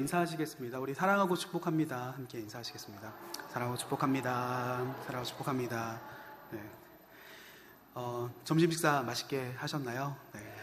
인사하시겠습니다. 우리 사랑하고 축복합니다. 함께 인사하시겠습니다. 사랑하고 축복합니다. 사랑하고 축복합니다. 네. 점심 식사 맛있게 하셨나요? 네.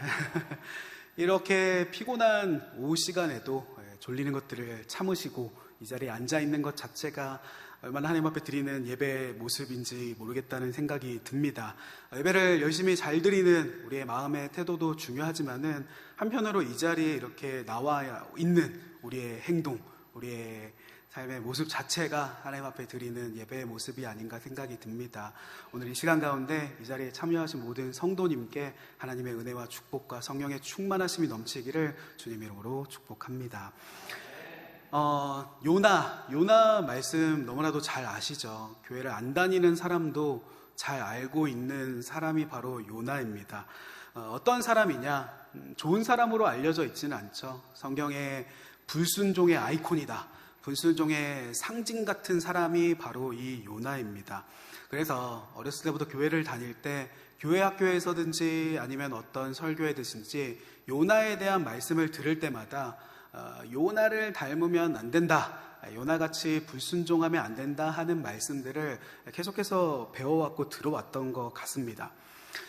이렇게 피곤한 오후 시간에도 졸리는 것들을 참으시고 이 자리에 앉아 있는 것 자체가 얼마나 하나님 앞에 드리는 예배의 모습인지 모르겠다는 생각이 듭니다. 예배를 열심히 잘 드리는 우리의 마음의 태도도 중요하지만은 한편으로 이 자리에 이렇게 나와 있는 우리의 행동, 우리의 삶의 모습 자체가 하나님 앞에 드리는 예배의 모습이 아닌가 생각이 듭니다. 오늘 이 시간 가운데 이 자리에 참여하신 모든 성도님께 하나님의 은혜와 축복과 성령의 충만하심이 넘치기를 주님 이름으로 축복합니다. 요나 말씀 너무나도 잘 아시죠? 교회를 안 다니는 사람도 잘 알고 있는 사람이 바로 요나입니다. 어떤 사람이냐? 좋은 사람으로 알려져 있지는 않죠. 성경의 불순종의 아이콘이다. 불순종의 상징 같은 사람이 바로 이 요나입니다. 그래서 어렸을 때부터 교회를 다닐 때 교회 학교에서든지 아니면 어떤 설교회든지 요나에 대한 말씀을 들을 때마다 요나를 닮으면 안 된다, 요나같이 불순종하면 안 된다 하는 말씀들을 계속해서 배워왔고 들어왔던 것 같습니다.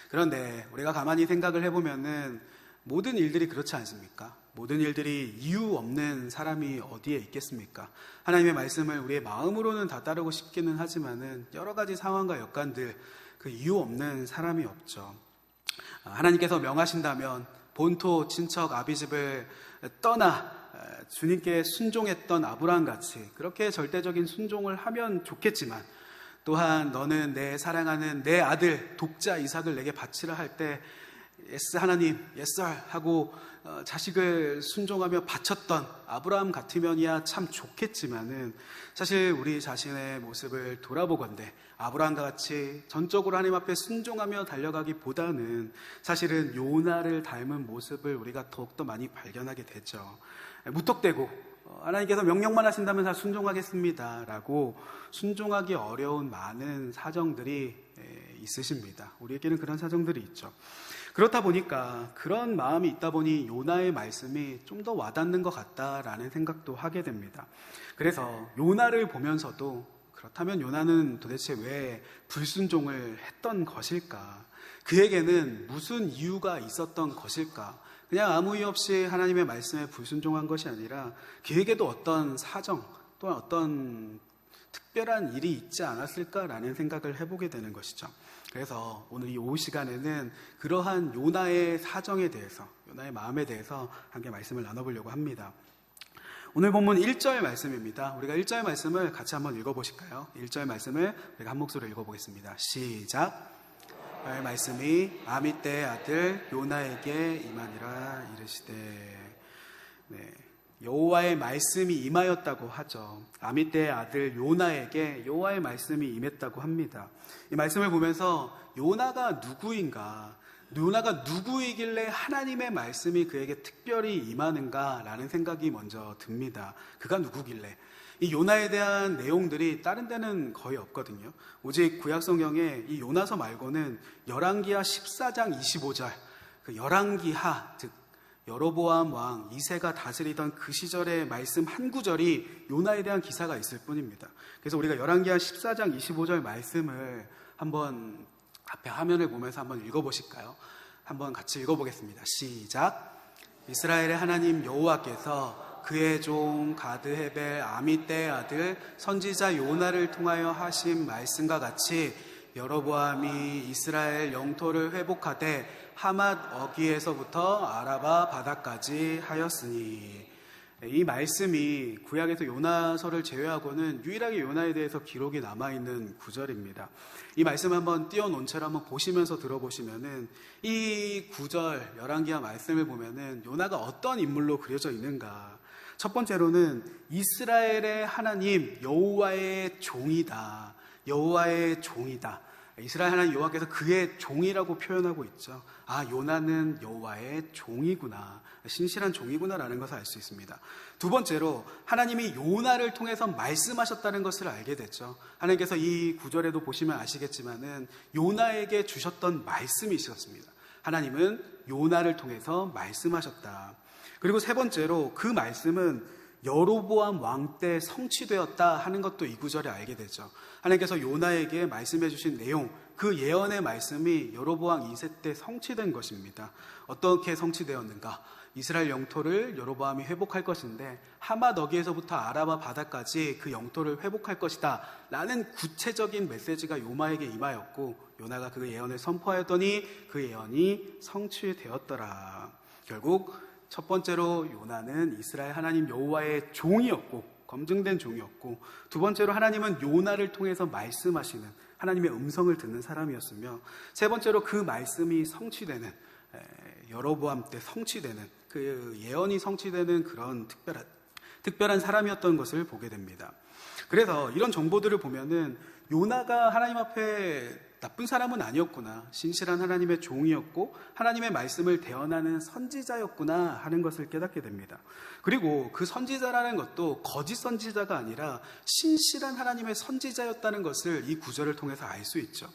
그런데 우리가 가만히 생각을 해보면은 모든 일들이 그렇지 않습니까? 모든 일들이 이유 없는 사람이 어디에 있겠습니까? 하나님의 말씀을 우리의 마음으로는 다 따르고 싶기는 하지만은 여러 가지 상황과 여건들, 그 이유 없는 사람이 없죠. 하나님께서 명하신다면 본토 친척 아비집을 떠나 주님께 순종했던 아브라함 같이 그렇게 절대적인 순종을 하면 좋겠지만, 또한 너는 내 사랑하는 내 아들 독자 이삭을 내게 바치라 할 때 예스 하나님, 예스 하고 자식을 순종하며 바쳤던 아브라함 같으면이야 참 좋겠지만은, 사실 우리 자신의 모습을 돌아보건대 아브라함과 같이 전적으로 하나님 앞에 순종하며 달려가기보다는 사실은 요나를 닮은 모습을 우리가 더욱더 많이 발견하게 되죠. 무턱대고 하나님께서 명령만 하신다면 다 순종하겠습니다 라고 순종하기 어려운 많은 사정들이 있으십니다. 우리에게는 그런 사정들이 있죠. 그렇다 보니까, 그런 마음이 있다 보니 요나의 말씀이 좀 더 와닿는 것 같다라는 생각도 하게 됩니다. 그래서 요나를 보면서도 그렇다면 요나는 도대체 왜 불순종을 했던 것일까? 그에게는 무슨 이유가 있었던 것일까? 그냥 아무 이유 없이 하나님의 말씀에 불순종한 것이 아니라 그에게도 어떤 사정, 또한 어떤 특별한 일이 있지 않았을까라는 생각을 해보게 되는 것이죠. 그래서 오늘 이 오후 시간에는 그러한 요나의 사정에 대해서, 요나의 마음에 대해서 함께 말씀을 나눠보려고 합니다. 오늘 본문 1절 말씀입니다. 우리가 1절 말씀을 같이 한번 읽어보실까요? 1절 말씀을 우리가 한 목소리로 읽어보겠습니다. 시작! 말씀이 아미떼의 아들 요나에게 임하니라 이르시되. 네, 여호와의 말씀이 임하였다고 하죠. 아미떼의 아들 요나에게 여호와의 말씀이 임했다고 합니다. 이 말씀을 보면서 요나가 누구인가, 요나가 누구이길래 하나님의 말씀이 그에게 특별히 임하는가 라는 생각이 먼저 듭니다. 그가 누구길래. 이 요나에 대한 내용들이 다른 데는 거의 없거든요. 오직 구약성경에 이 요나서 말고는 열왕기하 14장 25절, 그 열왕기하, 즉 여로보암 왕 이새가 다스리던 그 시절의 말씀 한 구절이 요나에 대한 기사가 있을 뿐입니다. 그래서 우리가 열왕기하 14장 25절 말씀을 한번 앞에 화면을 보면서 한번 읽어보실까요? 한번 같이 읽어보겠습니다. 시작! 이스라엘의 하나님 여호와께서 그의 종 가드헤벨 아미떼의 아들 선지자 요나를 통하여 하신 말씀과 같이 여로보암이 이스라엘 영토를 회복하되 하맛 어귀에서부터 아라바 바다까지 하였으니. 이 말씀이 구약에서 요나서를 제외하고는 유일하게 요나에 대해서 기록이 남아있는 구절입니다. 이 말씀 한번 띄워놓은 채로 한번 보시면서 들어보시면은 이 구절 열왕기하 말씀을 보면은 요나가 어떤 인물로 그려져 있는가. 첫 번째로는 이스라엘의 하나님 여호와의 종이다. 여호와의 종이다. 이스라엘 하나님 여호와께서 그의 종이라고 표현하고 있죠. 아, 요나는 여호와의 종이구나, 신실한 종이구나라는 것을 알 수 있습니다. 두 번째로 하나님이 요나를 통해서 말씀하셨다는 것을 알게 됐죠. 하나님께서 이 구절에도 보시면 아시겠지만은 요나에게 주셨던 말씀이 있었습니다. 하나님은 요나를 통해서 말씀하셨다. 그리고 세 번째로 그 말씀은 여로보암 왕 때 성취되었다 하는 것도 이 구절에 알게 되죠. 하나님께서 요나에게 말씀해 주신 내용, 그 예언의 말씀이 여로보암 2세 때 성취된 것입니다. 어떻게 성취되었는가? 이스라엘 영토를 여로보암이 회복할 것인데 하맛 어귀에서부터 아라바 바다까지 그 영토를 회복할 것이다 라는 구체적인 메시지가 요나에게 임하였고, 요나가 그 예언을 선포하였더니 그 예언이 성취되었더라. 결국 첫 번째로 요나는 이스라엘 하나님 여호와의 종이었고, 검증된 종이었고, 두 번째로 하나님은 요나를 통해서 말씀하시는 하나님의 음성을 듣는 사람이었으며, 세 번째로 그 말씀이 성취되는, 여로보암 때 성취되는, 그 예언이 성취되는 그런 특별한 사람이었던 것을 보게 됩니다. 그래서 이런 정보들을 보면은 요나가 하나님 앞에 나쁜 사람은 아니었구나, 신실한 하나님의 종이었고 하나님의 말씀을 대언하는 선지자였구나 하는 것을 깨닫게 됩니다. 그리고 그 선지자라는 것도 거짓 선지자가 아니라 신실한 하나님의 선지자였다는 것을 이 구절을 통해서 알 수 있죠.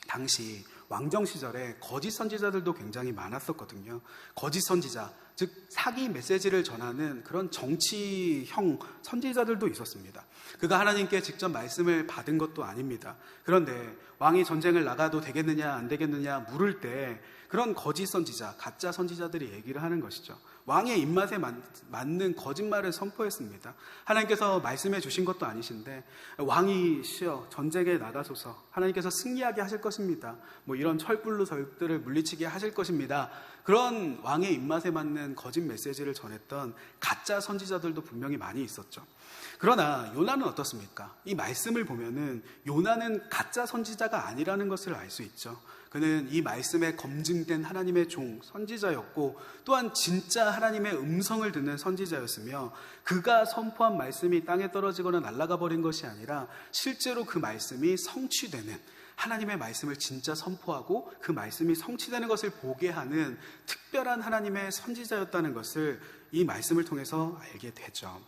당시 왕정 시절에 거짓 선지자들도 굉장히 많았었거든요. 거짓 선지자, 즉 사기 메시지를 전하는 그런 정치형 선지자들도 있었습니다. 그가 하나님께 직접 말씀을 받은 것도 아닙니다. 그런데 왕이 전쟁을 나가도 되겠느냐 안 되겠느냐 물을 때 그런 거짓 선지자, 가짜 선지자들이 얘기를 하는 것이죠. 왕의 입맛에 맞는 거짓말을 선포했습니다. 하나님께서 말씀해 주신 것도 아니신데 왕이시여 전쟁에 나가소서, 하나님께서 승리하게 하실 것입니다, 뭐 이런 철불로 적들을 물리치게 하실 것입니다. 그런 왕의 입맛에 맞는 거짓 메시지를 전했던 가짜 선지자들도 분명히 많이 있었죠. 그러나 요나는 어떻습니까? 이 말씀을 보면은 요나는 가짜 선지자가 아니라는 것을 알 수 있죠. 그는 이 말씀에 검증된 하나님의 종, 선지자였고 또한 진짜 하나님의 음성을 듣는 선지자였으며, 그가 선포한 말씀이 땅에 떨어지거나 날아가 버린 것이 아니라 실제로 그 말씀이 성취되는, 하나님의 말씀을 진짜 선포하고 그 말씀이 성취되는 것을 보게 하는 특별한 하나님의 선지자였다는 것을 이 말씀을 통해서 알게 되죠.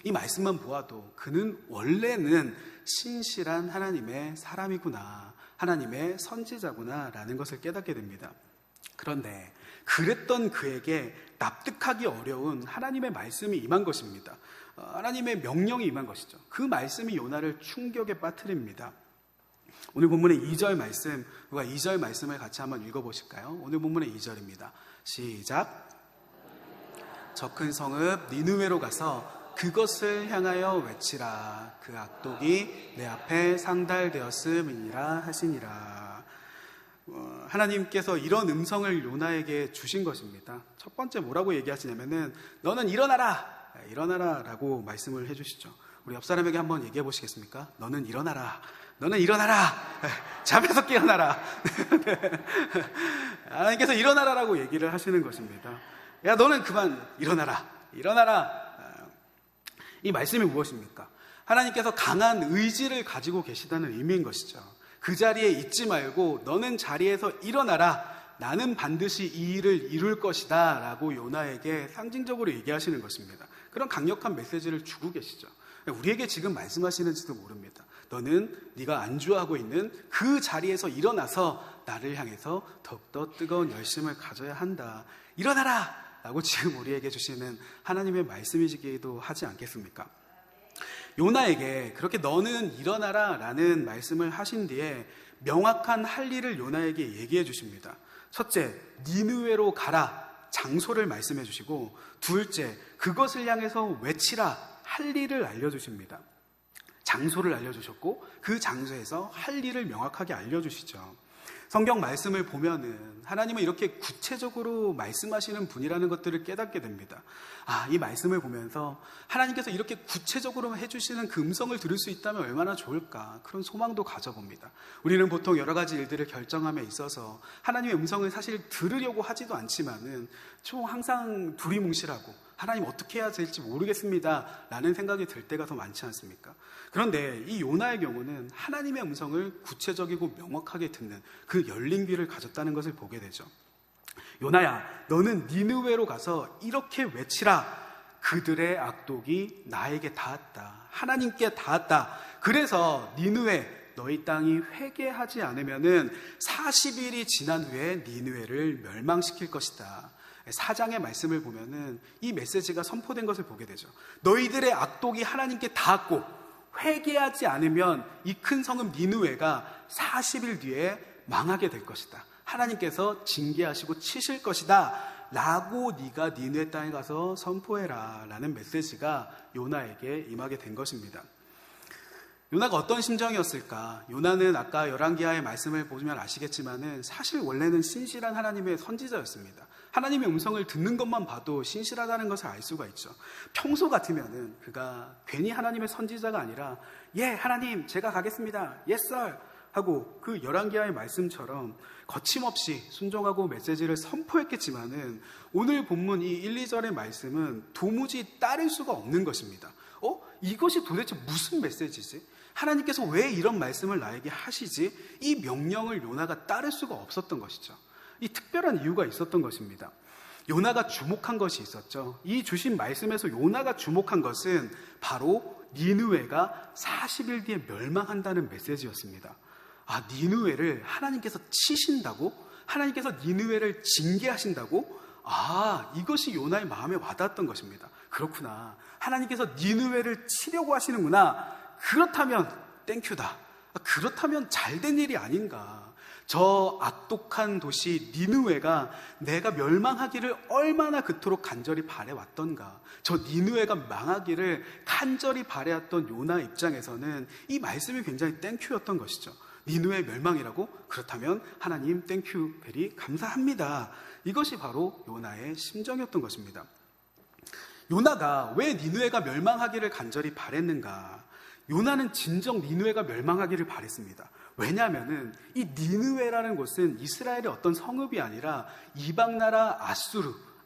이 말씀만 보아도 그는 원래는 신실한 하나님의 사람이구나, 하나님의 선지자구나 라는 것을 깨닫게 됩니다. 그런데 그랬던 그에게 납득하기 어려운 하나님의 말씀이 임한 것입니다. 하나님의 명령이 임한 것이죠. 그 말씀이 요나를 충격에 빠뜨립니다. 오늘 본문의 2절 말씀, 누가 2절 말씀을 같이 한번 읽어보실까요? 오늘 본문의 2절입니다. 시작. 저 큰 성읍 니느웨로 가서 그것을 향하여 외치라. 그 악독이 내 앞에 상달되었음이니라 하시니라. 하나님께서 이런 음성을 요나에게 주신 것입니다. 첫 번째 뭐라고 얘기하시냐면은 너는 일어나라, 일어나라 라고 말씀을 해주시죠. 우리 옆 사람에게 한번 얘기해 보시겠습니까? 너는 일어나라, 너는 일어나라, 잠에서 깨어나라. 하나님께서 일어나라라고 얘기를 하시는 것입니다. 야, 너는 그만 일어나라, 일어나라. 이 말씀이 무엇입니까? 하나님께서 강한 의지를 가지고 계시다는 의미인 것이죠. 그 자리에 있지 말고 너는 자리에서 일어나라, 나는 반드시 이 일을 이룰 것이다 라고 요나에게 상징적으로 얘기하시는 것입니다. 그런 강력한 메시지를 주고 계시죠. 우리에게 지금 말씀하시는지도 모릅니다. 너는 네가 안주하고 있는 그 자리에서 일어나서 나를 향해서 더욱더 뜨거운 열심을 가져야 한다, 일어나라 라고 지금 우리에게 주시는 하나님의 말씀이시기도 하지 않겠습니까? 요나에게 그렇게 너는 일어나라 라는 말씀을 하신 뒤에 명확한 할 일을 요나에게 얘기해 주십니다. 첫째, 니느웨로 가라, 장소를 말씀해 주시고, 둘째, 그것을 향해서 외치라, 할 일을 알려주십니다. 장소를 알려주셨고 그 장소에서 할 일을 명확하게 알려주시죠. 성경 말씀을 보면은 하나님은 이렇게 구체적으로 말씀하시는 분이라는 것들을 깨닫게 됩니다. 이 말씀을 보면서 하나님께서 이렇게 구체적으로 해주시는 그 음성을 들을 수 있다면 얼마나 좋을까, 그런 소망도 가져봅니다. 우리는 보통 여러 가지 일들을 결정함에 있어서 하나님의 음성을 사실 들으려고 하지도 않지만은 좀 항상 두리뭉실하고 하나님 어떻게 해야 될지 모르겠습니다 라는 생각이 들 때가 더 많지 않습니까? 그런데 이 요나의 경우는 하나님의 음성을 구체적이고 명확하게 듣는 그 열린 귀를 가졌다는 것을 보게 되죠. 요나야, 너는 니느웨로 가서 이렇게 외치라. 그들의 악독이 나에게 닿았다, 하나님께 닿았다. 그래서 니느웨, 너희 땅이 회개하지 않으면은 40일이 지난 후에 니느웨를 멸망시킬 것이다. 4장의 말씀을 보면은 이 메시지가 선포된 것을 보게 되죠. 너희들의 악독이 하나님께 닿았고 회개하지 않으면 이 큰 성읍 니느웨가 40일 뒤에 망하게 될 것이다. 하나님께서 징계하시고 치실 것이다 라고 네가 니느웨 땅에 가서 선포해라 라는 메시지가 요나에게 임하게 된 것입니다. 요나가 어떤 심정이었을까? 요나는 아까 열왕기하의 말씀을 보시면 아시겠지만은 사실 원래는 신실한 하나님의 선지자였습니다. 하나님의 음성을 듣는 것만 봐도 신실하다는 것을 알 수가 있죠. 평소 같으면은 그가 괜히 하나님의 선지자가 아니라 예 하나님 제가 가겠습니다 yes sir 하고 그 열왕기하의 말씀처럼 거침없이 순종하고 메시지를 선포했겠지만은 오늘 본문 이 1, 2절의 말씀은 도무지 따를 수가 없는 것입니다. 이것이 도대체 무슨 메시지지? 하나님께서 왜 이런 말씀을 나에게 하시지? 이 명령을 요나가 따를 수가 없었던 것이죠. 이 특별한 이유가 있었던 것입니다. 요나가 주목한 것이 있었죠. 이 주신 말씀에서 요나가 주목한 것은 바로 니느웨가 40일 뒤에 멸망한다는 메시지였습니다. 니느웨를 하나님께서 치신다고? 하나님께서 니느웨를 징계하신다고? 이것이 요나의 마음에 와닿았던 것입니다. 그렇구나. 하나님께서 니느웨를 치려고 하시는구나. 그렇다면 땡큐다. 그렇다면 잘된 일이 아닌가. 저 악독한 도시 니느웨가 내가 멸망하기를 얼마나 그토록 간절히 바래왔던가. 저 니느웨가 망하기를 간절히 바래왔던 요나 입장에서는 이 말씀이 굉장히 땡큐였던 것이죠. 니느웨 멸망이라고? 그렇다면 하나님 땡큐 베리 감사합니다. 이것이 바로 요나의 심정이었던 것입니다. 요나가 왜 니느웨가 멸망하기를 간절히 바랬는가? 요나는 진정 니느웨가 멸망하기를 바랬습니다. 왜냐하면은 이 니느웨라는 곳은 이스라엘의 어떤 성읍이 아니라 이방 나라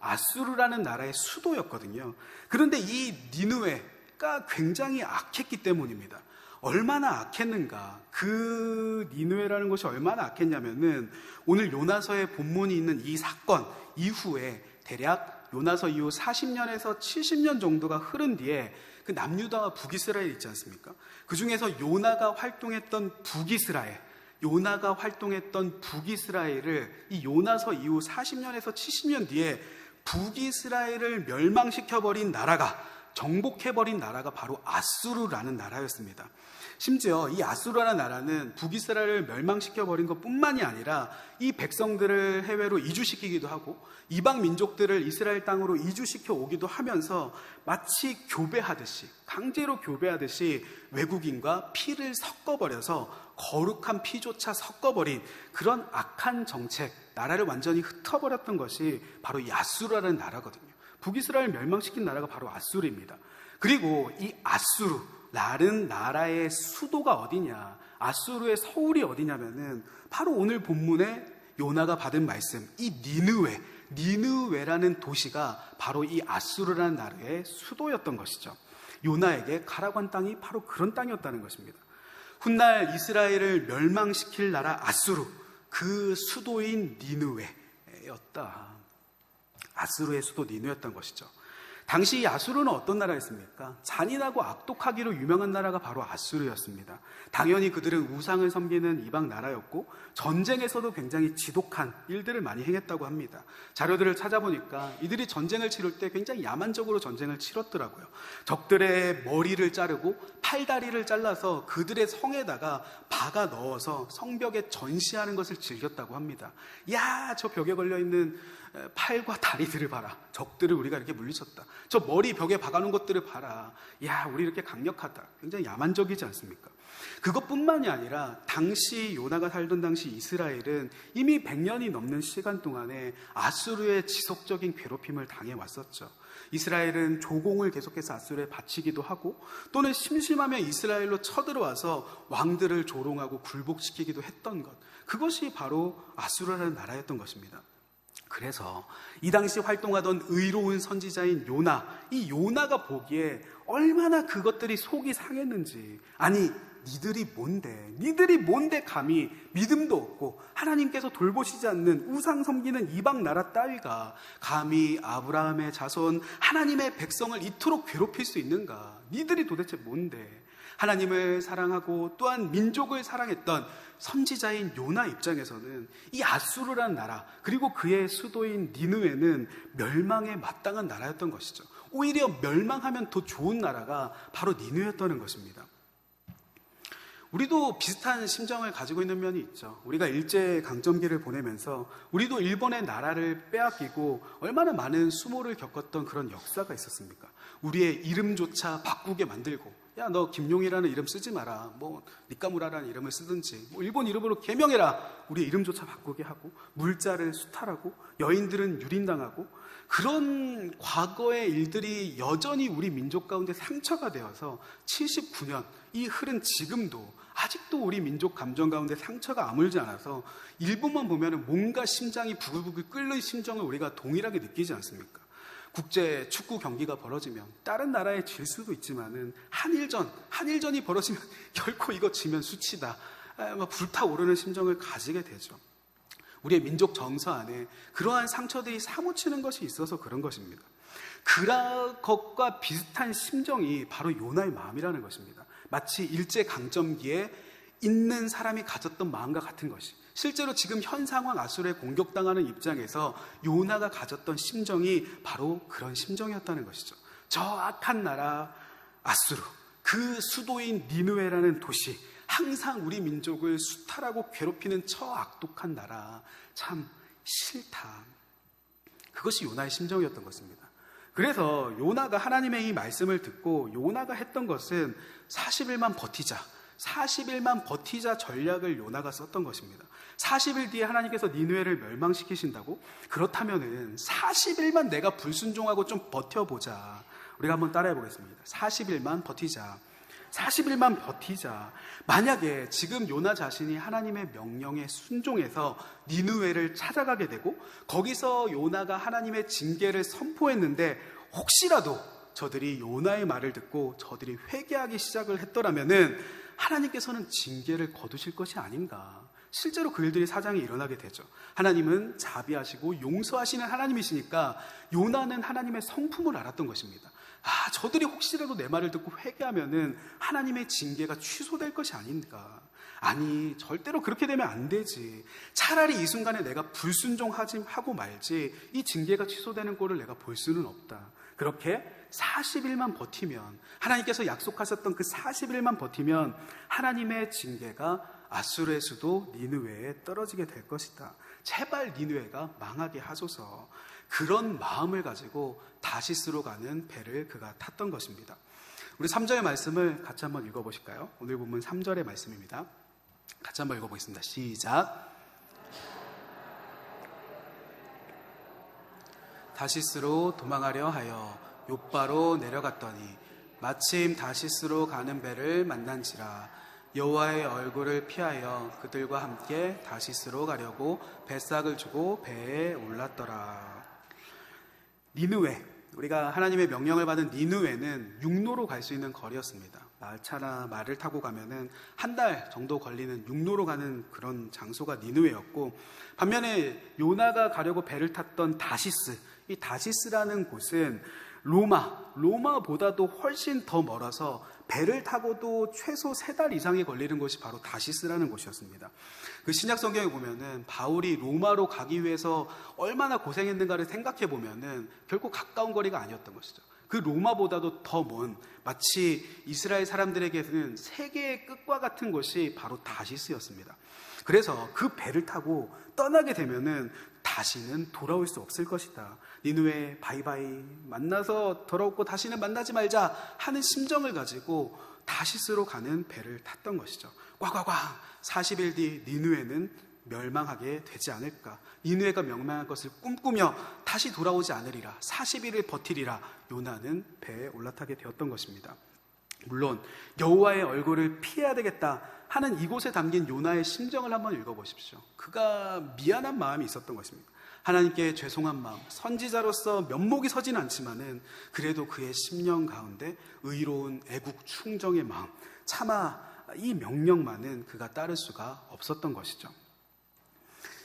아수르라는 나라의 수도였거든요. 그런데 이 니느웨가 굉장히 악했기 때문입니다. 얼마나 악했는가? 그 니느웨라는 곳이 얼마나 악했냐면은 오늘 요나서의 본문이 있는 이 사건 이후에 대략 요나서 이후 40년에서 70년 정도가 흐른 뒤에 그 남유다와 북이스라엘 있지 않습니까? 그 중에서 요나가 활동했던 북이스라엘을 이 요나서 이후 40년에서 70년 뒤에 북이스라엘을 멸망시켜버린 나라가, 정복해버린 나라가 바로 아수르라는 나라였습니다. 심지어 이 아수르라는 나라는 북이스라엘을 멸망시켜버린 것뿐만이 아니라 이 백성들을 해외로 이주시키기도 하고 이방 민족들을 이스라엘 땅으로 이주시켜 오기도 하면서 마치 강제로 교배하듯이 외국인과 피를 섞어버려서 거룩한 피조차 섞어버린 그런 악한 정책, 나라를 완전히 흩어버렸던 것이 바로 이 아수르라는 나라거든요. 북이스라엘을 멸망시킨 나라가 바로 아수르입니다. 그리고 이 아수르라는 나라의 수도가 어디냐, 아수르의 서울이 어디냐면은 바로 오늘 본문에 요나가 받은 말씀, 이 니느웨라는 도시가 바로 이 아수르라는 나라의 수도였던 것이죠. 요나에게 가라고 한 땅이 바로 그런 땅이었다는 것입니다. 훗날 이스라엘을 멸망시킬 나라 아수르, 그 수도인 니느웨였다. 아수르의 수도 니느웨였던 것이죠. 당시 이 아수르는 어떤 나라였습니까? 잔인하고 악독하기로 유명한 나라가 바로 아수르였습니다. 당연히 그들은 우상을 섬기는 이방 나라였고 전쟁에서도 굉장히 지독한 일들을 많이 행했다고 합니다. 자료들을 찾아보니까 이들이 전쟁을 치를 때 굉장히 야만적으로 전쟁을 치렀더라고요. 적들의 머리를 자르고 팔다리를 잘라서 그들의 성에다가 박아 넣어서 성벽에 전시하는 것을 즐겼다고 합니다. 야, 저 벽에 걸려있는 팔과 다리들을 봐라. 적들을 우리가 이렇게 물리쳤다. 저 머리 벽에 박아놓은 것들을 봐라. 야, 우리 이렇게 강력하다. 굉장히 야만적이지 않습니까? 그것뿐만이 아니라 당시 요나가 살던 당시 이스라엘은 이미 100년이 넘는 시간 동안에 아수르의 지속적인 괴롭힘을 당해왔었죠. 이스라엘은 조공을 계속해서 아수르에 바치기도 하고 또는 심심하면 이스라엘로 쳐들어와서 왕들을 조롱하고 굴복시키기도 했던 것, 그것이 바로 아수르라는 나라였던 것입니다. 그래서 이 당시 활동하던 의로운 선지자인 요나, 이 요나가 보기에 얼마나 그것들이 속이 상했는지, 아니 니들이 뭔데 감히 믿음도 없고 하나님께서 돌보시지 않는 우상 섬기는 이방 나라 따위가 감히 아브라함의 자손 하나님의 백성을 이토록 괴롭힐 수 있는가? 니들이 도대체 뭔데? 하나님을 사랑하고 또한 민족을 사랑했던 선지자인 요나 입장에서는 이 아수르라는 나라 그리고 그의 수도인 니느웨는 멸망에 마땅한 나라였던 것이죠. 오히려 멸망하면 더 좋은 나라가 바로 니느웨였다는 것입니다. 우리도 비슷한 심정을 가지고 있는 면이 있죠. 우리가 일제강점기를 보내면서 우리도 일본의 나라를 빼앗기고 얼마나 많은 수모를 겪었던 그런 역사가 있었습니까? 우리의 이름조차 바꾸게 만들고, 야, 너 김용이라는 이름 쓰지 마라, 뭐 니카무라라는 이름을 쓰든지, 뭐 일본 이름으로 개명해라, 우리의 이름조차 바꾸게 하고, 물자를 수탈하고, 여인들은 유린당하고, 그런 과거의 일들이 여전히 우리 민족 가운데 상처가 되어서 79년 이 흐른 지금도 아직도 우리 민족 감정 가운데 상처가 아물지 않아서 일본만 보면 뭔가 심장이 부글부글 끓는 심정을 우리가 동일하게 느끼지 않습니까? 국제 축구 경기가 벌어지면 다른 나라에 질 수도 있지만은 한일전이 벌어지면 결코 이거 지면 수치다, 불타오르는 심정을 가지게 되죠. 우리의 민족 정서 안에 그러한 상처들이 사무치는 것이 있어서 그런 것입니다. 그것과 비슷한 심정이 바로 요나의 마음이라는 것입니다. 마치 일제강점기에 있는 사람이 가졌던 마음과 같은 것이, 실제로 지금 현 상황 아수르에 공격당하는 입장에서 요나가 가졌던 심정이 바로 그런 심정이었다는 것이죠. 저 악한 나라 아수르, 그 수도인 니느웨라는 도시, 항상 우리 민족을 수탈하고 괴롭히는 저 악독한 나라, 참 싫다. 그것이 요나의 심정이었던 것입니다. 그래서 요나가 하나님의 이 말씀을 듣고 요나가 했던 것은 40일만 버티자 전략을 요나가 썼던 것입니다. 40일 뒤에 하나님께서 니느웨를 멸망시키신다고? 그렇다면은 40일만 내가 불순종하고 좀 버텨보자. 우리가 한번 따라해 보겠습니다. 40일만 버티자. 만약에 지금 요나 자신이 하나님의 명령에 순종해서 니느웨를 찾아가게 되고 거기서 요나가 하나님의 징계를 선포했는데 혹시라도 저들이 요나의 말을 듣고 저들이 회개하기 시작을 했더라면은 하나님께서는 징계를 거두실 것이 아닌가. 실제로 그 일들이 사장이 일어나게 되죠. 하나님은 자비하시고 용서하시는 하나님이시니까 요나는 하나님의 성품을 알았던 것입니다. 저들이 혹시라도 내 말을 듣고 회개하면은 하나님의 징계가 취소될 것이 아닌가. 아니, 절대로 그렇게 되면 안 되지. 차라리 이 순간에 내가 불순종하고 말지 이 징계가 취소되는 꼴을 내가 볼 수는 없다. 그렇게 40일만 버티면, 하나님께서 약속하셨던 그 40일만 버티면 하나님의 징계가 아수르의 수도 니느웨에 떨어지게 될 것이다. 제발 니느웨가 망하게 하소서. 그런 마음을 가지고 다시스로 가는 배를 그가 탔던 것입니다. 우리 3절의 말씀을 같이 한번 읽어보실까요? 오늘 본문 3절의 말씀입니다. 같이 한번 읽어보겠습니다. 시작. 다시스로 도망하려 하여 욥바로 내려갔더니 마침 다시스로 가는 배를 만난지라. 여호와의 얼굴을 피하여 그들과 함께 다시스로 가려고 뱃삭을 주고 배에 올랐더라. 니느웨, 우리가 하나님의 명령을 받은 니느웨는 육로로 갈 수 있는 거리였습니다. 차나 말을 타고 가면은 한 달 정도 걸리는 육로로 가는 그런 장소가 니느웨였고, 반면에 요나가 가려고 배를 탔던 다시스, 이 다시스라는 곳은 로마보다도 훨씬 더 멀어서 배를 타고도 최소 3달 이상이 걸리는 곳이 바로 다시스라는 곳이었습니다. 그 신약 성경에 보면은 바울이 로마로 가기 위해서 얼마나 고생했는가를 생각해 보면은 결코 가까운 거리가 아니었던 것이죠. 그 로마보다도 더 먼, 마치 이스라엘 사람들에게는 세계의 끝과 같은 곳이 바로 다시스였습니다. 그래서 그 배를 타고 떠나게 되면은 다시는 돌아올 수 없을 것이다. 니느웨 바이바이, 만나서 돌아오고 다시는 만나지 말자 하는 심정을 가지고 다시스로 가는 배를 탔던 것이죠. 꽉 40일 뒤 니느웨는 멸망하게 되지 않을까. 니느웨가 멸망할 것을 꿈꾸며 다시 돌아오지 않으리라, 40일을 버티리라 요나는 배에 올라타게 되었던 것입니다. 물론 여호와의 얼굴을 피해야 되겠다 하는 이곳에 담긴 요나의 심정을 한번 읽어보십시오. 그가 미안한 마음이 있었던 것입니다. 하나님께 죄송한 마음, 선지자로서 면목이 서진 않지만은 그래도 그의 심령 가운데 의로운 애국 충정의 마음, 차마 이 명령만은 그가 따를 수가 없었던 것이죠.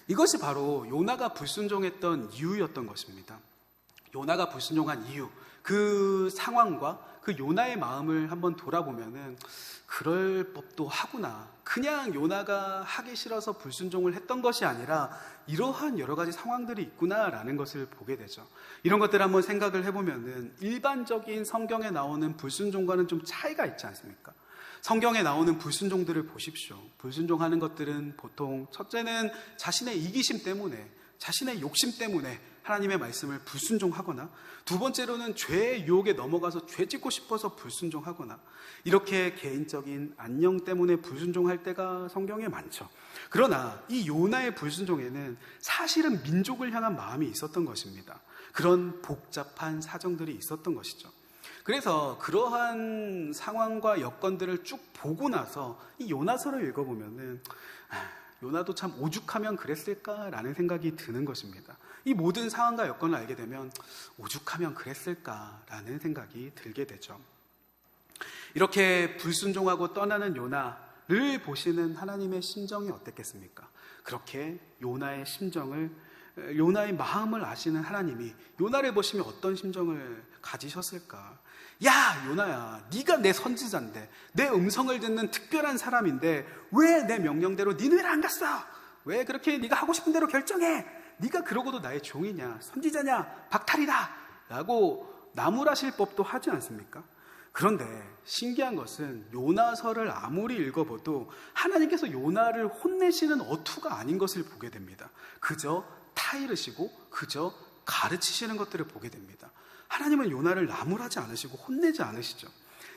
이것이 바로 요나가 불순종했던 이유였던 것입니다. 요나가 불순종한 이유, 그 상황과 그 요나의 마음을 한번 돌아보면은 그럴 법도 하구나. 그냥 요나가 하기 싫어서 불순종을 했던 것이 아니라 이러한 여러 가지 상황들이 있구나라는 것을 보게 되죠. 이런 것들을 한번 생각을 해보면은 일반적인 성경에 나오는 불순종과는 좀 차이가 있지 않습니까? 성경에 나오는 불순종들을 보십시오. 불순종하는 것들은 보통 첫째는 자신의 이기심 때문에, 자신의 욕심 때문에 하나님의 말씀을 불순종하거나, 두 번째로는 죄의 유혹에 넘어가서 죄 짓고 싶어서 불순종하거나, 이렇게 개인적인 안녕 때문에 불순종할 때가 성경에 많죠. 그러나 이 요나의 불순종에는 사실은 민족을 향한 마음이 있었던 것입니다. 그런 복잡한 사정들이 있었던 것이죠. 그래서 그러한 상황과 여건들을 쭉 보고 나서 이 요나서를 읽어보면은 요나도 참 오죽하면 그랬을까라는 생각이 드는 것입니다. 이 모든 상황과 여건을 알게 되면 오죽하면 그랬을까라는 생각이 들게 되죠. 이렇게 불순종하고 떠나는 요나를 보시는 하나님의 심정이 어땠겠습니까? 그렇게 요나의 심정을, 요나의 마음을 아시는 하나님이 요나를 보시면 어떤 심정을 가지셨을까? 야, 요나야, 네가 내 선지자인데, 내 음성을 듣는 특별한 사람인데 왜 내 명령대로 니느웨를 안 갔어? 왜 그렇게 네가 하고 싶은 대로 결정해? 네가 그러고도 나의 종이냐, 선지자냐, 박탈이다 라고 나무라실 법도 하지 않습니까? 그런데 신기한 것은 요나서를 아무리 읽어봐도 하나님께서 요나를 혼내시는 어투가 아닌 것을 보게 됩니다. 그저 타이르시고 그저 가르치시는 것들을 보게 됩니다. 하나님은 요나를 나무라지 않으시고 혼내지 않으시죠.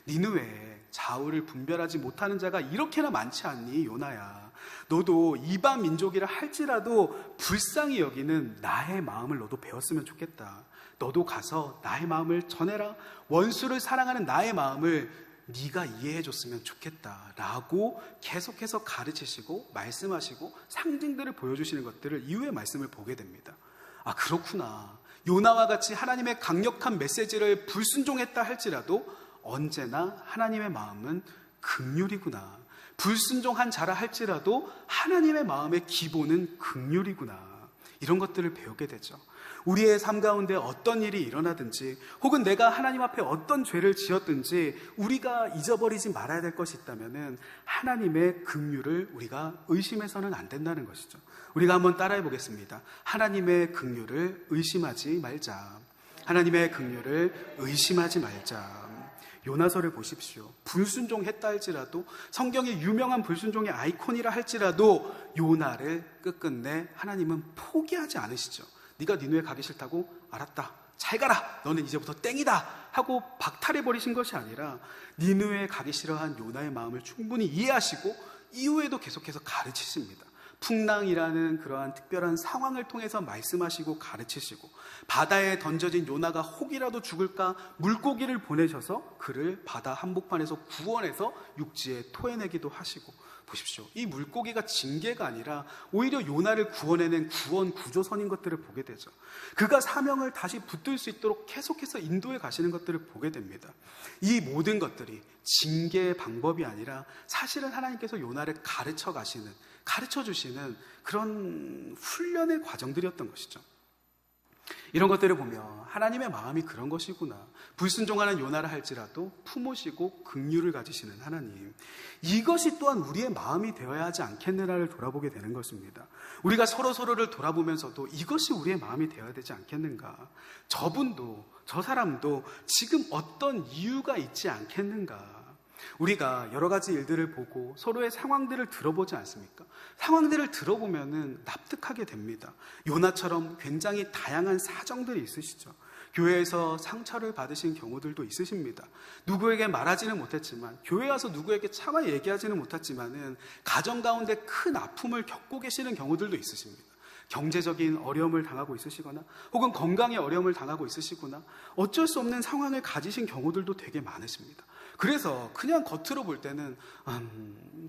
니느웨에 좌우를 분별하지 못하는 자가 이렇게나 많지 않니, 요나야. 너도 이방 민족이라 할지라도 불쌍히 여기는 나의 마음을 너도 배웠으면 좋겠다. 너도 가서 나의 마음을 전해라. 원수를 사랑하는 나의 마음을 네가 이해해 줬으면 좋겠다 라고 계속해서 가르치시고 말씀하시고 상징들을 보여주시는 것들을 이후의 말씀을 보게 됩니다. 아, 그렇구나. 요나와 같이 하나님의 강력한 메시지를 불순종했다 할지라도 언제나 하나님의 마음은 긍휼이구나. 불순종한 자라 할지라도 하나님의 마음의 기본은 긍휼이구나. 이런 것들을 배우게 되죠. 우리의 삶 가운데 어떤 일이 일어나든지 혹은 내가 하나님 앞에 어떤 죄를 지었든지 우리가 잊어버리지 말아야 될 것이 있다면 하나님의 긍휼을 우리가 의심해서는 안 된다는 것이죠. 우리가 한번 따라해 보겠습니다. 하나님의 긍휼을 의심하지 말자. 하나님의 긍휼을 의심하지 말자. 요나서를 보십시오. 불순종했다 할지라도, 성경의 유명한 불순종의 아이콘이라 할지라도 요나를 끝끝내 하나님은 포기하지 않으시죠. 네가 니느웨 가기 싫다고? 알았다, 잘 가라, 너는 이제부터 땡이다 하고 박탈해버리신 것이 아니라 니느웨 가기 싫어한 요나의 마음을 충분히 이해하시고 이후에도 계속해서 가르치십니다. 풍랑이라는 그러한 특별한 상황을 통해서 말씀하시고 가르치시고, 바다에 던져진 요나가 혹이라도 죽을까 물고기를 보내셔서 그를 바다 한복판에서 구원해서 육지에 토해내기도 하시고, 보십시오. 이 물고기가 징계가 아니라 오히려 요나를 구원해낸 구원 구조선인 것들을 보게 되죠. 그가 사명을 다시 붙들 수 있도록 계속해서 인도해 가시는 것들을 보게 됩니다. 이 모든 것들이 징계의 방법이 아니라 사실은 하나님께서 요나를 가르쳐 가시는, 가르쳐 주시는 그런 훈련의 과정들이었던 것이죠. 이런 것들을 보며 하나님의 마음이 그런 것이구나. 불순종하는 요나를 할지라도 품으시고 긍휼을 가지시는 하나님. 이것이 또한 우리의 마음이 되어야 하지 않겠느냐를 돌아보게 되는 것입니다. 우리가 서로를 돌아보면서도 이것이 우리의 마음이 되어야 되지 않겠는가. 저분도 저 사람도 지금 어떤 이유가 있지 않겠는가. 우리가 여러 가지 일들을 보고 서로의 상황들을 들어보지 않습니까? 상황들을 들어보면은 납득하게 됩니다. 요나처럼 굉장히 다양한 사정들이 있으시죠. 교회에서 상처를 받으신 경우들도 있으십니다. 누구에게 말하지는 못했지만, 교회 와서 누구에게 차마 얘기하지는 못했지만은 가정 가운데 큰 아픔을 겪고 계시는 경우들도 있으십니다. 경제적인 어려움을 당하고 있으시거나 혹은 건강에 어려움을 당하고 있으시거나 어쩔 수 없는 상황을 가지신 경우들도 되게 많으십니다. 그래서 그냥 겉으로 볼 때는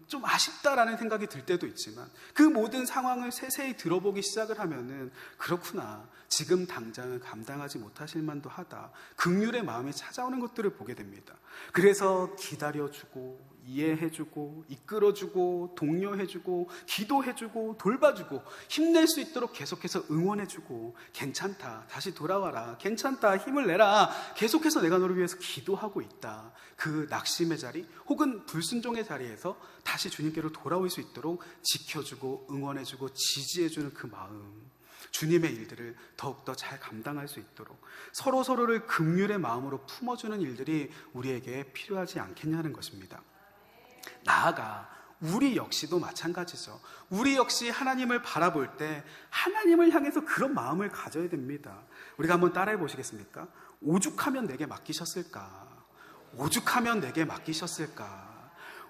좀 아쉽다라는 생각이 들 때도 있지만, 그 모든 상황을 세세히 들어보기 시작을 하면은 그렇구나, 지금 당장은 감당하지 못하실 만도 하다, 긍휼의 마음이 찾아오는 것들을 보게 됩니다. 그래서 기다려주고 이해해주고 이끌어주고 독려해주고 기도해주고 돌봐주고 힘낼 수 있도록 계속해서 응원해주고 괜찮다, 다시 돌아와라, 괜찮다, 힘을 내라, 계속해서 내가 너를 위해서 기도하고 있다. 그 낙심의 자리 혹은 불순종의 자리에서 다시 주님께로 돌아올 수 있도록 지켜주고 응원해주고 지지해주는 그 마음, 주님의 일들을 더욱더 잘 감당할 수 있도록 서로서로를 긍휼의 마음으로 품어주는 일들이 우리에게 필요하지 않겠냐는 것입니다. 나아가 우리 역시도 마찬가지죠. 우리 역시 하나님을 바라볼 때 하나님을 향해서 그런 마음을 가져야 됩니다. 우리가 한번 따라해 보시겠습니까? 오죽하면 내게 맡기셨을까? 오죽하면 내게 맡기셨을까?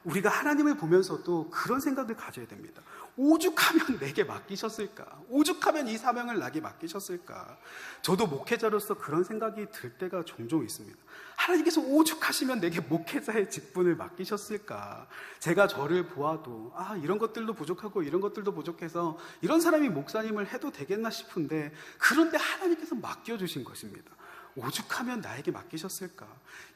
우리가 하나님을 보면서도 그런 생각을 가져야 됩니다. 오죽하면 내게 맡기셨을까? 오죽하면 이 사명을 나에게 맡기셨을까? 저도 목회자로서 그런 생각이 들 때가 종종 있습니다. 하나님께서 오죽하시면 내게 목회자의 직분을 맡기셨을까? 제가 저를 보아도 이런 것들도 부족하고 이런 것들도 부족해서 이런 사람이 목사님을 해도 되겠나 싶은데, 그런데 하나님께서 맡겨주신 것입니다. 오죽하면 나에게 맡기셨을까?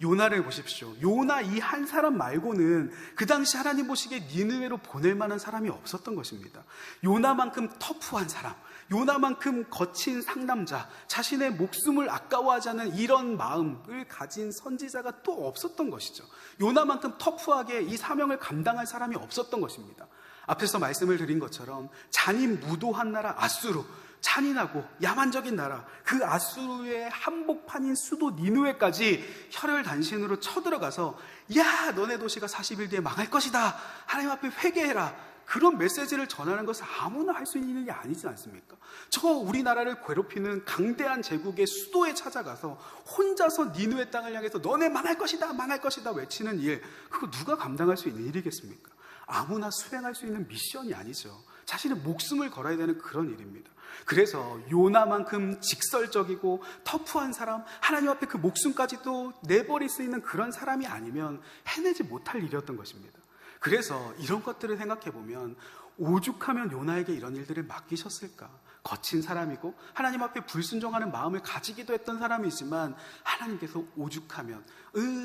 요나를 보십시오. 요나 이 한 사람 말고는 그 당시 하나님 보시기에 니느웨로 보낼 만한 사람이 없었던 것입니다. 요나만큼 터프한 사람, 요나만큼 거친 상남자, 자신의 목숨을 아까워하지 않는 이런 마음을 가진 선지자가 또 없었던 것이죠. 요나만큼 터프하게 이 사명을 감당할 사람이 없었던 것입니다. 앞에서 말씀을 드린 것처럼 잔인무도한 나라 아수르, 잔인하고 야만적인 나라, 그 아수르의 한복판인 수도 니느웨까지 혈혈단신으로 쳐들어가서 야, 너네 도시가 40일 뒤에 망할 것이다, 하나님 앞에 회개해라, 그런 메시지를 전하는 것은 아무나 할 수 있는 일이 아니지 않습니까? 저 우리나라를 괴롭히는 강대한 제국의 수도에 찾아가서 혼자서 니느웨 땅을 향해서 너네 망할 것이다, 망할 것이다 외치는 일, 그거 누가 감당할 수 있는 일이겠습니까? 아무나 수행할 수 있는 미션이 아니죠. 자신의 목숨을 걸어야 되는 그런 일입니다. 그래서 요나만큼 직설적이고 터프한 사람, 하나님 앞에 그 목숨까지도 내버릴 수 있는 그런 사람이 아니면 해내지 못할 일이었던 것입니다. 그래서 이런 것들을 생각해 보면 오죽하면 요나에게 이런 일들을 맡기셨을까? 거친 사람이고 하나님 앞에 불순종하는 마음을 가지기도 했던 사람이지만 하나님께서 오죽하면,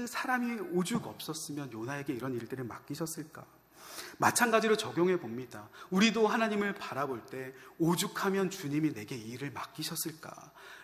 사람이 오죽 없었으면 요나에게 이런 일들을 맡기셨을까? 마찬가지로 적용해 봅니다. 우리도 하나님을 바라볼 때 오죽하면 주님이 내게 이 일을 맡기셨을까?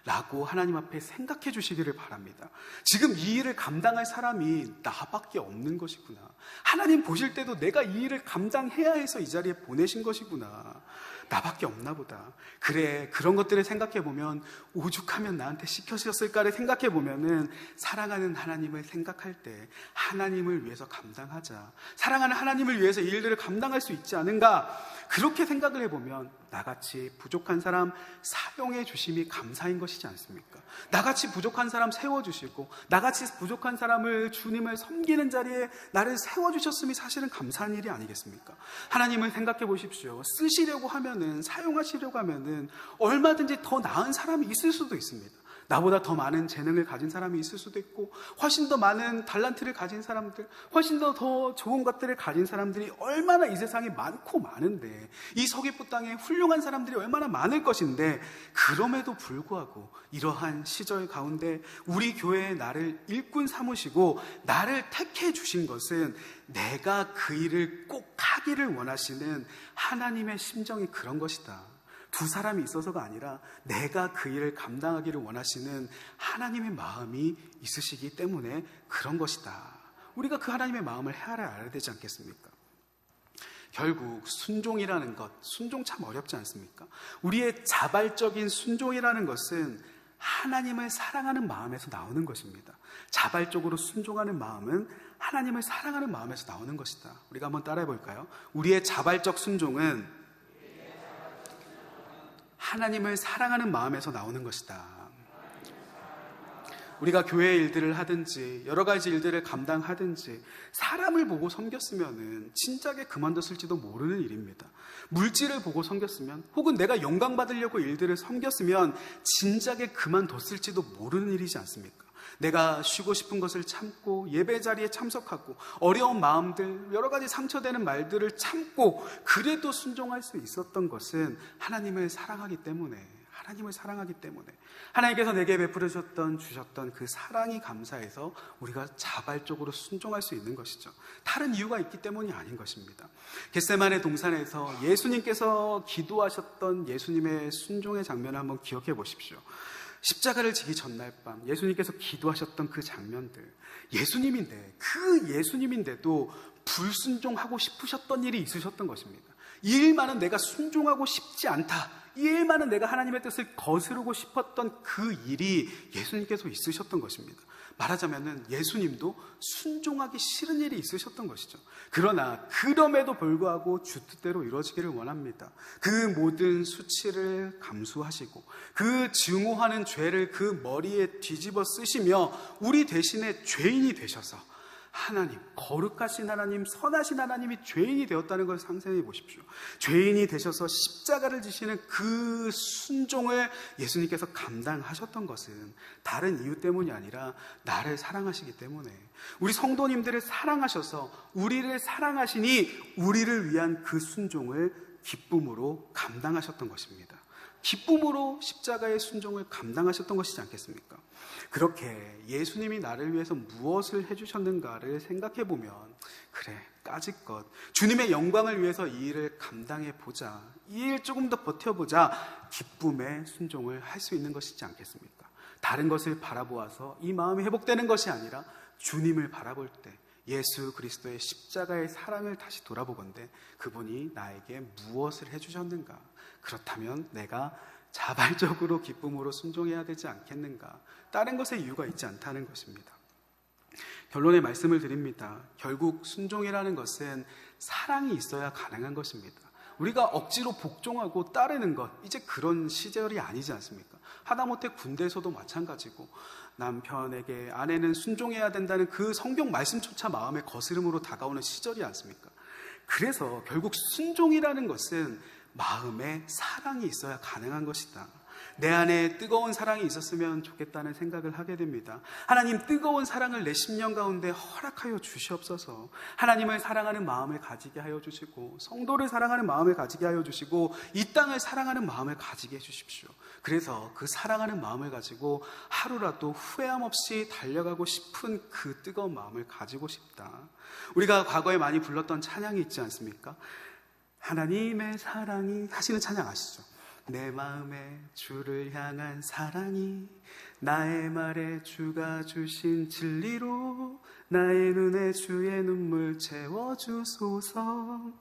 라고 하나님 앞에 생각해 주시기를 바랍니다. 지금 이 일을 감당할 사람이 나밖에 없는 것이구나. 하나님 보실 때도 내가 이 일을 감당해야 해서 이 자리에 보내신 것이구나. 나밖에 없나 보다. 그래, 그런 것들을 생각해 보면 오죽하면 나한테 시켜주셨을까를 생각해 보면은 사랑하는 하나님을 생각할 때 하나님을 위해서 감당하자, 사랑하는 하나님을 위해서 이 일들을 감당할 수 있지 않은가, 그렇게 생각을 해보면 나같이 부족한 사람 사용해 주심이 감사인 것이지 않습니까? 나같이 부족한 사람 세워주시고 나같이 부족한 사람을 주님을 섬기는 자리에 나를 세워주셨음이 사실은 감사한 일이 아니겠습니까? 하나님을 생각해 보십시오. 쓰시려고 하면은, 사용하시려고 하면은 얼마든지 더 나은 사람이 있을 수도 있습니다. 나보다 더 많은 재능을 가진 사람이 있을 수도 있고, 훨씬 더 많은 달란트를 가진 사람들, 훨씬 더 좋은 것들을 가진 사람들이 얼마나 이 세상에 많고 많은데, 이 서귀포 땅에 훌륭한 사람들이 얼마나 많을 것인데, 그럼에도 불구하고 이러한 시절 가운데 우리 교회에 나를 일꾼 삼으시고 나를 택해 주신 것은 내가 그 일을 꼭 하기를 원하시는 하나님의 심정이 그런 것이다. 두 사람이 있어서가 아니라 내가 그 일을 감당하기를 원하시는 하나님의 마음이 있으시기 때문에 그런 것이다. 우리가 그 하나님의 마음을 알아야 되지 않겠습니까? 결국 순종이라는 것, 순종 참 어렵지 않습니까? 우리의 자발적인 순종이라는 것은 하나님을 사랑하는 마음에서 나오는 것입니다. 자발적으로 순종하는 마음은 하나님을 사랑하는 마음에서 나오는 것이다. 우리가 한번 따라해 볼까요? 우리의 자발적 순종은 하나님을 사랑하는 마음에서 나오는 것이다. 우리가 교회 일들을 하든지 여러 가지 일들을 감당하든지 사람을 보고 섬겼으면 진작에 그만뒀을지도 모르는 일입니다. 물질을 보고 섬겼으면, 혹은 내가 영광 받으려고 일들을 섬겼으면 진작에 그만뒀을지도 모르는 일이지 않습니까? 내가 쉬고 싶은 것을 참고 예배 자리에 참석하고 어려운 마음들, 여러 가지 상처되는 말들을 참고 그래도 순종할 수 있었던 것은 하나님을 사랑하기 때문에, 하나님을 사랑하기 때문에, 하나님께서 내게 베풀어 주셨던 그 사랑이 감사해서 우리가 자발적으로 순종할 수 있는 것이죠. 다른 이유가 있기 때문이 아닌 것입니다. 겟세마네 동산에서 예수님께서 기도하셨던 예수님의 순종의 장면을 한번 기억해 보십시오. 십자가를 지기 전날 밤 예수님께서 기도하셨던 그 장면들, 예수님인데도 불순종하고 싶으셨던 일이 있으셨던 것입니다. 이 일만은 내가 순종하고 싶지 않다, 이 일만은 내가 하나님의 뜻을 거스르고 싶었던 그 일이 예수님께서 있으셨던 것입니다. 말하자면 예수님도 순종하기 싫은 일이 있으셨던 것이죠. 그러나 그럼에도 불구하고 주 뜻대로 이루어지기를 원합니다. 그 모든 수치를 감수하시고 그 증오하는 죄를 그 머리에 뒤집어 쓰시며 우리 대신에 죄인이 되셔서 하나님, 거룩하신 하나님, 선하신 하나님이 죄인이 되었다는 걸 상상해 보십시오. 죄인이 되셔서 십자가를 지시는 그 순종을 예수님께서 감당하셨던 것은 다른 이유 때문이 아니라 나를 사랑하시기 때문에, 우리 성도님들을 사랑하셔서 우리를 사랑하시니 우리를 위한 그 순종을 기쁨으로 감당하셨던 것입니다. 기쁨으로 십자가의 순종을 감당하셨던 것이지 않겠습니까? 그렇게 예수님이 나를 위해서 무엇을 해주셨는가를 생각해보면, 그래, 까짓것 주님의 영광을 위해서 이 일을 감당해보자, 이 일 조금 더 버텨보자, 기쁨의 순종을 할 수 있는 것이지 않겠습니까? 다른 것을 바라보아서 이 마음이 회복되는 것이 아니라 주님을 바라볼 때 예수 그리스도의 십자가의 사랑을 다시 돌아보건대 그분이 나에게 무엇을 해주셨는가, 그렇다면 내가 자발적으로 기쁨으로 순종해야 되지 않겠는가, 다른 것에 이유가 있지 않다는 것입니다. 결론의 말씀을 드립니다. 결국 순종이라는 것은 사랑이 있어야 가능한 것입니다. 우리가 억지로 복종하고 따르는 것, 이제 그런 시절이 아니지 않습니까? 하다못해 군대에서도 마찬가지고, 남편에게 아내는 순종해야 된다는 그 성경 말씀조차 마음의 거스름으로 다가오는 시절이 않습니까? 그래서 결국 순종이라는 것은 마음에 사랑이 있어야 가능한 것이다. 내 안에 뜨거운 사랑이 있었으면 좋겠다는 생각을 하게 됩니다. 하나님, 뜨거운 사랑을 내 심령 가운데 허락하여 주시옵소서. 하나님을 사랑하는 마음을 가지게 하여 주시고, 성도를 사랑하는 마음을 가지게 하여 주시고, 이 땅을 사랑하는 마음을 가지게 해주십시오. 그래서 그 사랑하는 마음을 가지고 하루라도 후회함 없이 달려가고 싶은 그 뜨거운 마음을 가지고 싶다. 우리가 과거에 많이 불렀던 찬양이 있지 않습니까? 하나님의 사랑이 하시는 찬양 아시죠? 내 마음에 주를 향한 사랑이 나의 말에 주가 주신 진리로 나의 눈에 주의 눈물 채워주소서.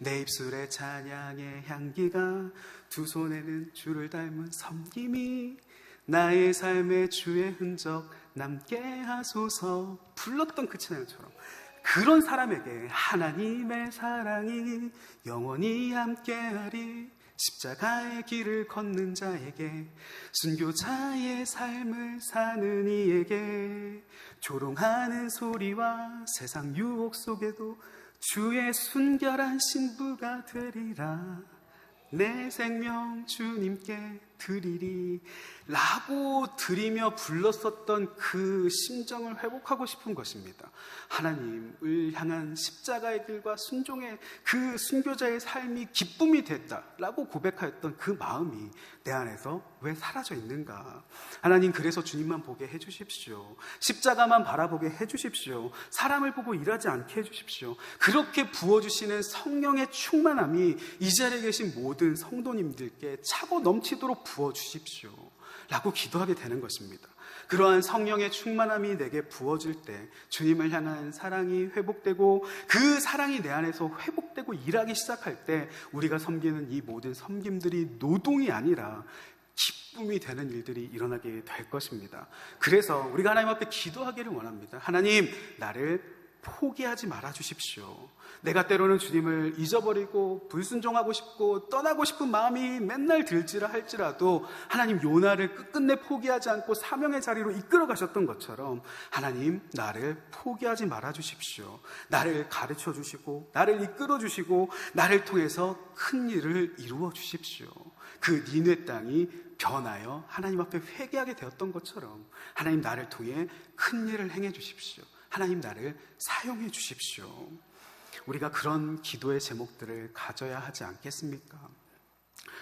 내 입술에 찬양의 향기가 두 손에는 주를 닮은 섬김이 나의 삶에 주의 흔적 남게 하소서. 불렀던 그 찬양처럼 그런 사람에게 하나님의 사랑이 영원히 함께하리. 십자가의 길을 걷는 자에게, 순교자의 삶을 사는 이에게, 조롱하는 소리와 세상 유혹 속에도 주의 순결한 신부가 되리라. 내 생명 주님께 드리리 라고 드리며 불렀었던 그 심정을 회복하고 싶은 것입니다. 하나님을 향한 십자가의 길과 순종의 그 순교자의 삶이 기쁨이 됐다라고 고백하였던 그 마음이 내 안에서 왜 사라져 있는가? 하나님, 그래서 주님만 보게 해주십시오. 십자가만 바라보게 해주십시오. 사람을 보고 일하지 않게 해주십시오. 그렇게 부어주시는 성령의 충만함이 이 자리에 계신 모든 성도님들께 차고 넘치도록 부어주십시오 라고 기도하게 되는 것입니다. 그러한 성령의 충만함이 내게 부어질 때 주님을 향한 사랑이 회복되고, 그 사랑이 내 안에서 회복되고 일하기 시작할 때 우리가 섬기는 이 모든 섬김들이 노동이 아니라 기쁨이 되는 일들이 일어나게 될 것입니다. 그래서 우리가 하나님 앞에 기도하기를 원합니다. 하나님, 나를 포기하지 말아 주십시오. 내가 때로는 주님을 잊어버리고 불순종하고 싶고 떠나고 싶은 마음이 맨날 들지라 할지라도, 하나님, 요나를 끝끝내 포기하지 않고 사명의 자리로 이끌어 가셨던 것처럼 하나님, 나를 포기하지 말아 주십시오. 나를 가르쳐 주시고 나를 이끌어 주시고 나를 통해서 큰 일을 이루어 주십시오. 그 니네 땅이 변하여 하나님 앞에 회개하게 되었던 것처럼 하나님, 나를 통해 큰 일을 행해 주십시오. 하나님, 나를 사용해 주십시오. 우리가 그런 기도의 제목들을 가져야 하지 않겠습니까?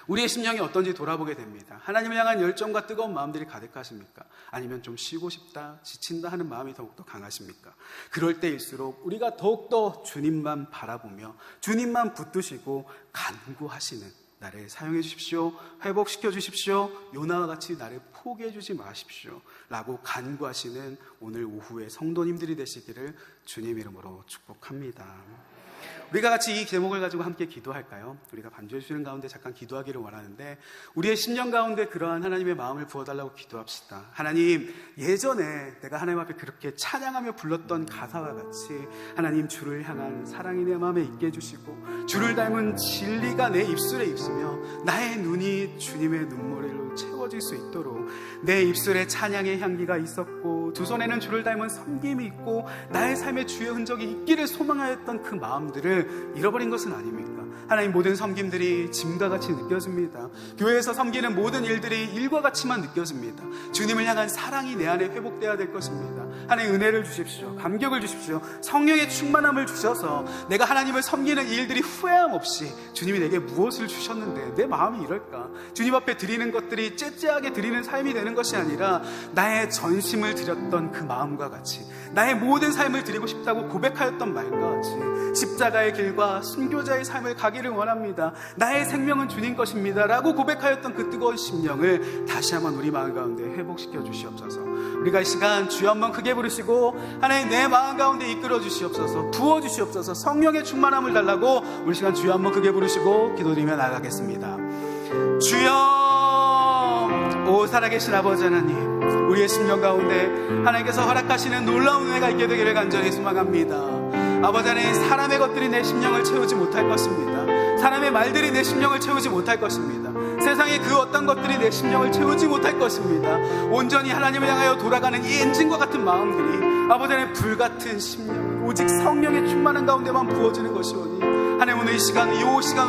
우리의 심령이 어떤지 돌아보게 됩니다. 하나님을 향한 열정과 뜨거운 마음들이 가득하십니까? 아니면 좀 쉬고 싶다, 지친다 하는 마음이 더욱더 강하십니까? 그럴 때일수록 우리가 더욱더 주님만 바라보며 주님만 붙드시고 간구하시는, 나를 사용해 주십시오, 회복시켜 주십시오, 요나와 같이 나를 포기해 주지 마십시오 라고 간구하시는 오늘 오후의 성도님들이 되시기를 주님 이름으로 축복합니다. 우리가 같이 이 제목을 가지고 함께 기도할까요? 우리가 반주해 주시는 가운데 잠깐 기도하기를 원하는데, 우리의 심령 가운데 그러한 하나님의 마음을 부어달라고 기도합시다. 하나님, 예전에 내가 하나님 앞에 그렇게 찬양하며 불렀던 가사와 같이 하나님, 주를 향한 사랑이 내 마음에 있게 해주시고 주를 닮은 진리가 내 입술에 있으며 나의 눈이 주님의 눈물로 채워질 수 있도록, 내 입술에 찬양의 향기가 있었고 두 손에는 주를 닮은 섬김이 있고 나의 삶에 주의 흔적이 있기를 소망하였던 그 마음들을 잃어버린 것은 아닙니까? 하나님, 모든 섬김들이 짐과 같이 느껴집니다. 교회에서 섬기는 모든 일들이 일과 같이만 느껴집니다. 주님을 향한 사랑이 내 안에 회복되어야 될 것입니다. 하나님, 은혜를 주십시오. 감격을 주십시오. 성령의 충만함을 주셔서 내가 하나님을 섬기는 일들이 후회함 없이, 주님이 내게 무엇을 주셨는데 내 마음이 이럴까? 주님 앞에 드리는 것들이 째째하게 드리는 삶이 되는 것이 아니라 나의 전심을 드렸던 그 마음과 같이, 나의 모든 삶을 드리고 싶다고 고백하였던 말과 같이 십자가의 길과 순교자의 삶을 가기를 원합니다. 나의 생명은 주님 것입니다 라고 고백하였던 그 뜨거운 심령을 다시 한번 우리 마음 가운데 회복시켜 주시옵소서. 우리가 이 시간 주여 한번 크게 부르시고, 하나님, 내 마음 가운데 이끌어 주시옵소서, 부어 주시옵소서, 성령의 충만함을 달라고 우리 시간 주여 한번 크게 부르시고 기도드리며 나가겠습니다. 주여, 오 살아계신 아버지 하나님, 우리의 심령 가운데 하나님께서 허락하시는 놀라운 은혜가 있게 되기를 간절히 소망합니다. 아버지 하나님, 사람의 것들이 내 심령을 채우지 못할 것입니다. 사람의 말들이 내 심령을 채우지 못할 것입니다. 세상의 그 어떤 것들이 내 심령을 채우지 못할 것입니다. 온전히 하나님을 향하여 돌아가는 이 엔진과 같은 마음들이, 아버지 하나님, 불같은 심령, 오직 성령의 충만한 가운데만 부어지는 것이오니, 하나님, 오늘 이 시간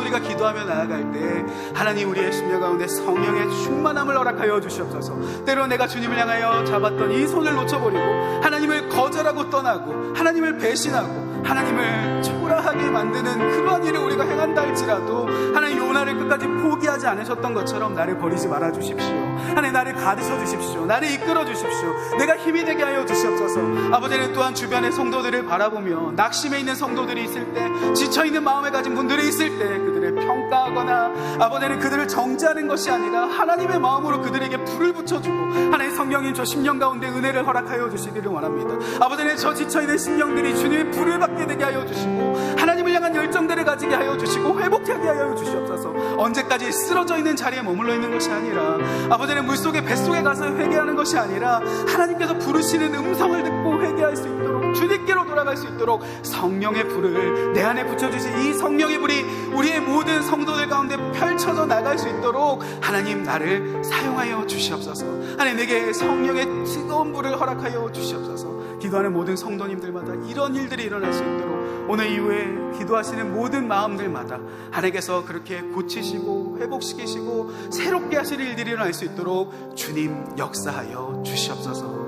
우리가 기도하며 나아갈 때 하나님, 우리의 심령 가운데 성령의 충만함을 허락하여 주시옵소서. 때로 내가 주님을 향하여 잡았던 이 손을 놓쳐버리고 하나님을 거절하고 떠나고 하나님을 배신하고 하나님을 초라하게 만드는 그런 일을 우리가 행한다 할지라도, 하나님, 요나를 끝까지 포기하지 않으셨던 것처럼 나를 버리지 말아 주십시오. 하나님, 나를 가르쳐 주십시오. 나를 이끌어 주십시오. 내가 힘이 되게 하여 주시옵소서. 아버지는 또한 주변의 성도들을 바라보며 낙심해 있는 성도들이 있을 때, 지쳐있는 마음을 가진 분들이 있을 때 그들을 평가하거나 아버지는 그들을 정죄하는 것이 아니라 하나님의 마음으로 그들에게 불을 붙여주고, 하나님, 성령님, 저 심령 가운데 은혜를 허락하여 주시기를 원합니다. 아버지는 저 지쳐있는 심령들이 주님의 불을 받게 되게 하여 주시고 하나님을 향한 열정들을 가지게 하여 주시고 회복하게 하여 주시옵소서. 언제까지 쓰러져 있는 자리에 머물러 있는 것이 아니라, 아버지는 물속에 뱃속에 가서 회개하는 것이 아니라 하나님께서 부르시는 음성을 듣고 회개할 수 있도록, 주님께로 돌아갈 수 있도록 성령의 불을 내 안에 붙여주신 이 성령의 불이 우리의 모든 성도들 가운데 펼쳐져 나갈 수 있도록 하나님, 나를 사용하여 주시옵소서. 하나님, 내게 성령의 뜨거운 불을 허락하여 주시옵소서. 기도하는 모든 성도님들마다 이런 일들이 일어날 수 있도록 오늘 이후에 기도하시는 모든 마음들마다 하나님께서 그렇게 고치시고 회복시키시고 새롭게 하실 일들이 일어날 수 있도록 주님 역사하여 주시옵소서.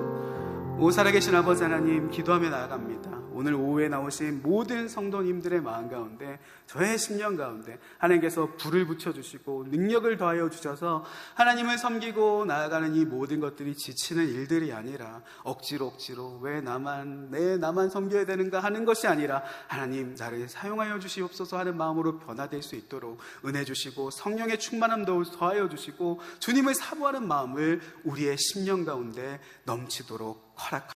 오 살아계신 아버지 하나님, 기도하며 나아갑니다. 오늘 오후에 나오신 모든 성도님들의 마음 가운데, 저의 심령 가운데 하나님께서 불을 붙여주시고 능력을 더하여 주셔서 하나님을 섬기고 나아가는 이 모든 것들이 지치는 일들이 아니라 억지로 왜 나만 섬겨야 되는가 하는 것이 아니라, 하나님, 나를 사용하여 주시옵소서 하는 마음으로 변화될 수 있도록 은혜 주시고 성령의 충만함도 더하여 주시고 주님을 사모하는 마음을 우리의 심령 가운데 넘치도록 허락하옵소서.